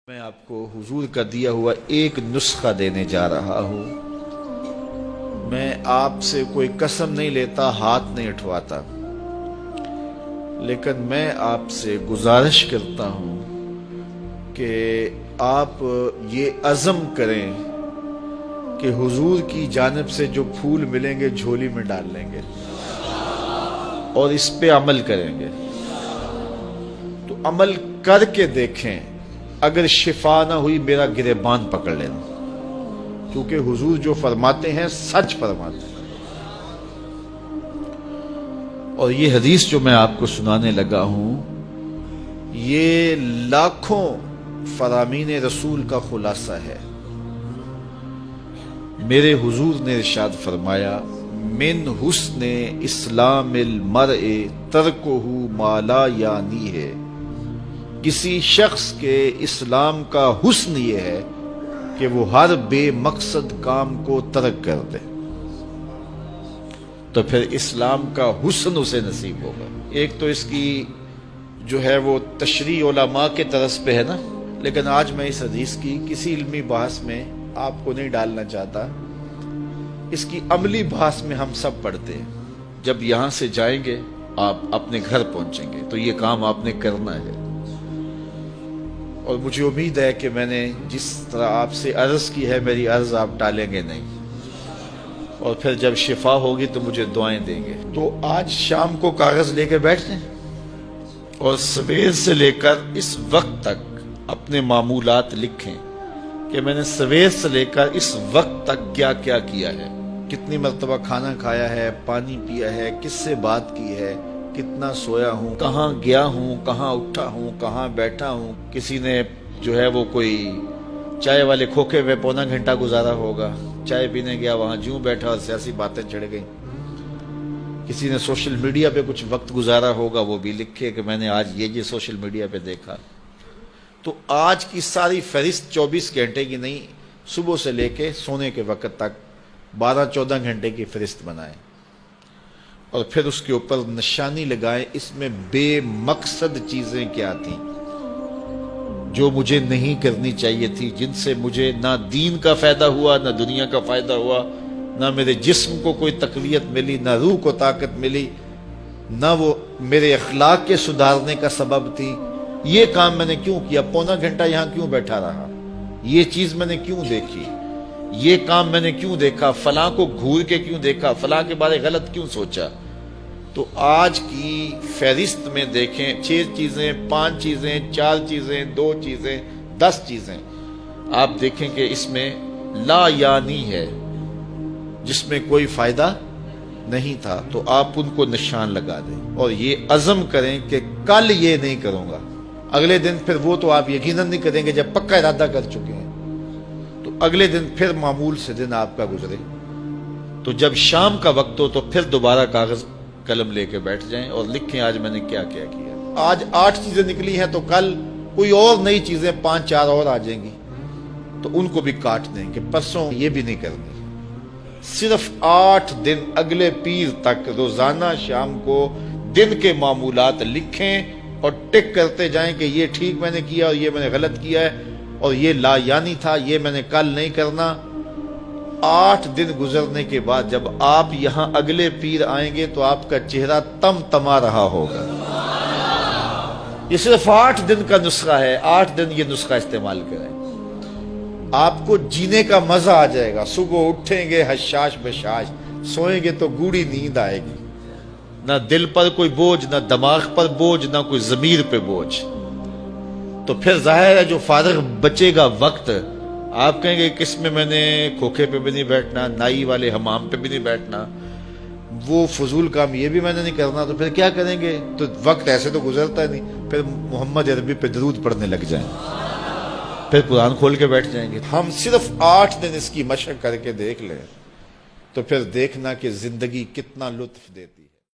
میں آپ کو حضور کا دیا ہوا ایک نسخہ دینے جا رہا ہوں۔ میں آپ سے کوئی قسم نہیں لیتا، ہاتھ نہیں اٹھواتا، لیکن میں آپ سے گزارش کرتا ہوں کہ آپ یہ عزم کریں کہ حضور کی جانب سے جو پھول ملیں گے جھولی میں ڈال لیں گے اور اس پہ عمل کریں گے۔ تو عمل کر کے دیکھیں، اگر شفا نہ ہوئی میرا گریبان پکڑ لینا، کیونکہ حضور جو فرماتے ہیں سچ فرماتے ہیں۔ اور یہ حدیث جو میں آپ کو سنانے لگا ہوں، یہ لاکھوں فرامین رسول کا خلاصہ ہے۔ میرے حضور نے ارشاد فرمایا، من حسن اسلام المرء ترکہ ما لا یعنی ہے۔ کسی شخص کے اسلام کا حسن یہ ہے کہ وہ ہر بے مقصد کام کو ترک کر دے، تو پھر اسلام کا حسن اسے نصیب ہوگا۔ ایک تو اس کی جو ہے وہ تشریح علماء کے طرز پہ ہے نا، لیکن آج میں اس حدیث کی کسی علمی بحث میں آپ کو نہیں ڈالنا چاہتا۔ اس کی عملی بحث میں ہم سب پڑھتے ہیں۔ جب یہاں سے جائیں گے، آپ اپنے گھر پہنچیں گے، تو یہ کام آپ نے کرنا ہے۔ اور مجھے امید ہے کہ میں نے جس طرح آپ سے عرض کی ہے، میری عرض آپ ٹالیں گے نہیں، اور پھر جب شفا ہوگی تو مجھے دعائیں دیں گے۔ تو آج شام کو کاغذ لے کے بیٹھ جائیں اور سویر سے لے کر اس وقت تک اپنے معمولات لکھیں کہ میں نے سویر سے لے کر اس وقت تک کیا کیا کیا ہے، کتنی مرتبہ کھانا کھایا ہے، پانی پیا ہے، کس سے بات کی ہے، کتنا سویا ہوں، کہاں گیا ہوں، کہاں اٹھا ہوں، کہاں بیٹھا ہوں۔ کسی نے جو ہے وہ کوئی چائے والے کھوکھے میں پونا گھنٹہ گزارا ہوگا، چائے پینے گیا، وہاں جوں بیٹھا اور سیاسی باتیں چڑھ گئیں۔ کسی نے سوشل میڈیا پہ کچھ وقت گزارا ہوگا، وہ بھی لکھے کہ میں نے آج یہ سوشل میڈیا پہ دیکھا۔ تو آج کی ساری فہرست 24 گھنٹے کی نہیں، صبح سے لے کے سونے کے وقت تک 12-14 گھنٹے کی فہرست بنائیں، اور پھر اس کے اوپر نشانی لگائیں اس میں بے مقصد چیزیں کیا تھیں جو مجھے نہیں کرنی چاہیے تھی، جن سے مجھے نہ دین کا فائدہ ہوا، نہ دنیا کا فائدہ ہوا، نہ میرے جسم کو کوئی تقویت ملی، نہ روح کو طاقت ملی، نہ وہ میرے اخلاق کے سدھارنے کا سبب تھی۔ یہ کام میں نے کیوں کیا؟ پونا گھنٹہ یہاں کیوں بیٹھا رہا؟ یہ چیز میں نے کیوں دیکھی؟ یہ کام میں نے کیوں دیکھا؟ فلاں کو گھور کے کیوں دیکھا؟ فلاں کے بارے غلط کیوں سوچا؟ تو آج کی فہرست میں دیکھیں، 6 چیزیں، 5 چیزیں، 4 چیزیں، 2 چیزیں، 10 چیزیں، آپ دیکھیں کہ اس میں لا یعنی ہے، جس میں کوئی فائدہ نہیں تھا، تو آپ ان کو نشان لگا دیں اور یہ عزم کریں کہ کل یہ نہیں کروں گا۔ اگلے دن پھر وہ تو آپ یقیناً نہیں کریں گے جب پکا ارادہ کر چکے ہیں، تو اگلے دن پھر معمول سے دن آپ کا گزرے، تو جب شام کا وقت ہو تو پھر دوبارہ کاغذ قلم لے کے بیٹھ جائیں اور لکھیں آج میں نے کیا کیا کیا۔ آج 8 چیزیں نکلی ہیں تو کل کوئی اور نئی چیزیں 5-4 اور آ جائیں گی، تو ان کو بھی کاٹ دیں کہ پرسوں یہ بھی نہیں کرنی۔ صرف 8 دن اگلے پیر تک روزانہ شام کو دن کے معمولات لکھیں اور ٹک کرتے جائیں کہ یہ ٹھیک میں نے کیا اور یہ میں نے غلط کیا ہے، اور یہ لا یعنی تھا، یہ میں نے کل نہیں کرنا۔ 8 دن گزرنے کے بعد جب آپ یہاں اگلے پیر آئیں گے تو آپ کا چہرہ تم تما رہا ہوگا۔ یہ صرف 8 دن کا نسخہ ہے، 8 دن یہ نسخہ استعمال کریں، آپ کو جینے کا مزہ آ جائے گا۔ صبح اٹھیں گے حشاش بشاش، سوئیں گے تو گوڑی نیند آئے گی، نہ دل پر کوئی بوجھ، نہ دماغ پر بوجھ، نہ کوئی ضمیر پہ بوجھ۔ تو پھر ظاہر ہے جو فارغ بچے گا وقت، آپ کہیں گے کس میں نے کھوکھے پہ بھی نہیں بیٹھنا، نائی والے حمام پہ بھی نہیں بیٹھنا، وہ فضول کام یہ بھی میں نے نہیں کرنا، تو پھر کیا کریں گے؟ تو وقت ایسے تو گزرتا نہیں، پھر محمد عربی پہ درود پڑھنے لگ جائیں، پھر قرآن کھول کے بیٹھ جائیں گے۔ ہم صرف 8 دن اس کی مشق کر کے دیکھ لیں تو پھر دیکھنا کہ زندگی کتنا لطف دیتی ہے۔